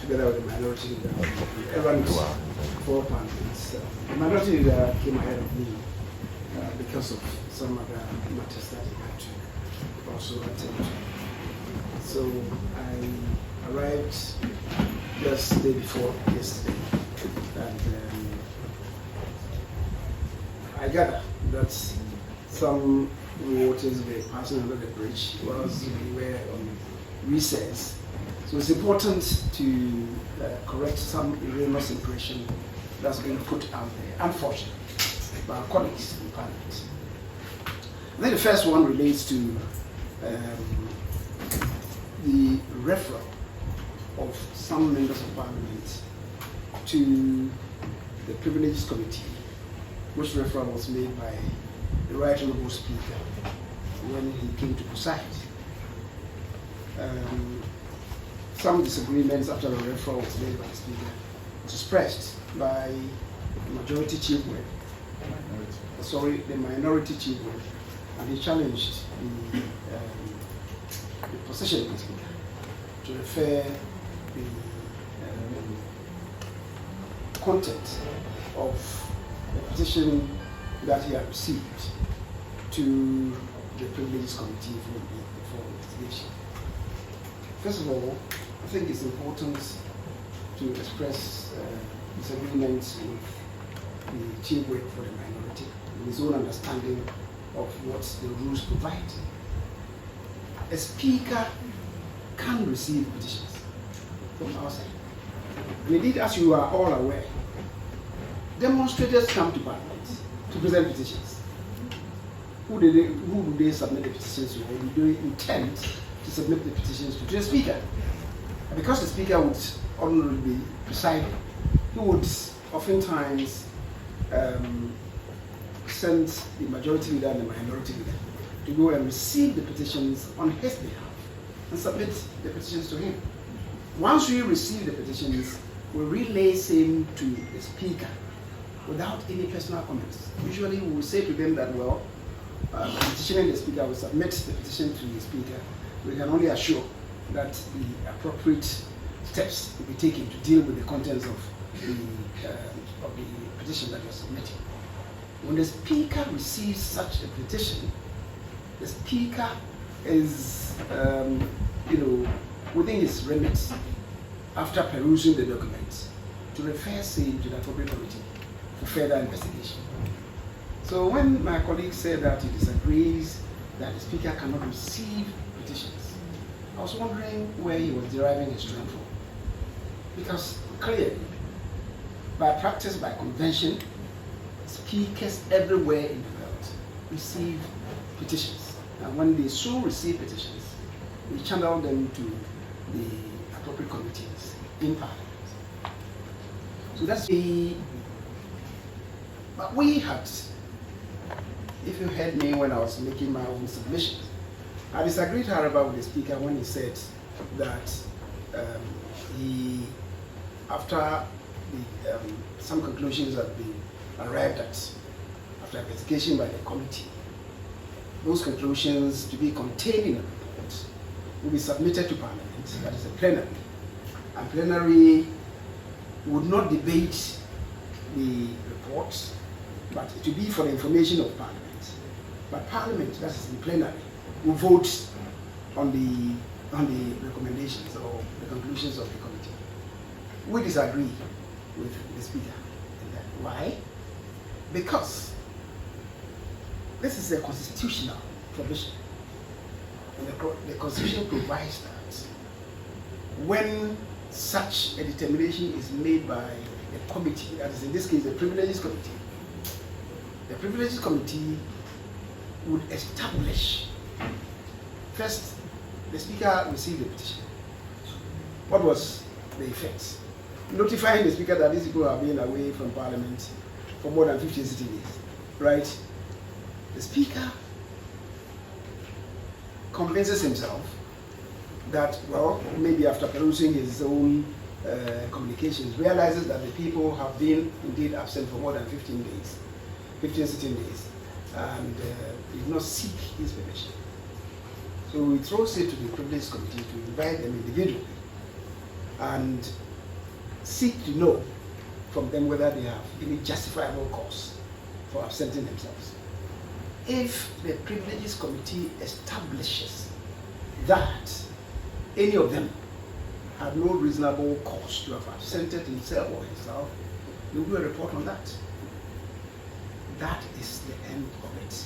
together with the minority leader. Everyone was 4 parliaments. The minority leader came ahead of me because of some other matters that he had to also attend to. So I arrived just the day before yesterday, and I gather that some waters were passing under the bridge whilst we were on recess. So it's important to correct some erroneous impression that's being put out there, unfortunately, by our colleagues in Parliament. I think the first one relates to the referral of some members of Parliament to the Privileges Committee, which referral was made by the Right Honourable Speaker when he came to preside. Some disagreements after the referral was made by the Speaker was expressed by the Majority Chief Whip, the Minority Chief Whip, and he challenged the position of the Speaker to refer the content of the petition that he had received to the Privileges Committee for investigation. First of all, I think it's important to express disagreements with the Chief Whip for the minority in his own understanding of what the rules provide. A speaker can receive petitions from outside. And indeed, as you are all aware, demonstrators come to Parliament to present petitions. Who do they submit the petitions to? Or do they intend to submit the petitions to the Speaker? And because the Speaker would ordinarily be presiding, he would oftentimes send the Majority Leader and the Minority Leader to go and receive the petitions on his behalf and submit the petitions to him. Once we receive the petitions, we relay same to the Speaker without any personal comments. Usually we will say to them that, well, petitioning the Speaker will submit the petition to the Speaker. We can only assure that the appropriate steps will be taken to deal with the contents of the petition that you're submitting. When the Speaker receives such a petition, the Speaker is, within his remit, after perusing the documents, to refer same to the appropriate committee for further investigation. So when my colleague said that he disagrees that the Speaker cannot receive petitions, I was wondering where he was deriving his strength from. Because clearly, by practice, by convention, speakers everywhere in the world receive petitions. And when they so receive petitions, we channel them to the appropriate committees in Parliament. So that's but we had, if you heard me when I was making my own submissions, I disagreed, however, with the Speaker when he said that after some conclusions had been arrived at after investigation by the committee, those conclusions to be contained in a report will be submitted to Parliament, that is a plenary. And plenary would not debate the report, but it will be for the information of Parliament. But Parliament, that is the plenary, will vote on the recommendations or the conclusions of the committee. We disagree with the Speaker in that. Why? Because this is a constitutional provision. And the Constitution provides that when such a determination is made by a committee, that is in this case the Privileges Committee, the Privileges Committee would establish, first, the Speaker received the petition. What was the effect? Notifying the Speaker that these people have been away from Parliament for more than 15 sitting days, right? The Speaker convinces himself that, well, maybe after perusing his own communications, realizes that the people have been indeed absent for more than 15 sitting days, and did not seek his permission. So he throws it to the Privileges Committee to invite them individually. And seek to know from them whether they have any justifiable cause for absenting themselves. If the Privileges Committee establishes that any of them had no reasonable cause to have absented himself or herself, they will do a report on that. That is the end of it.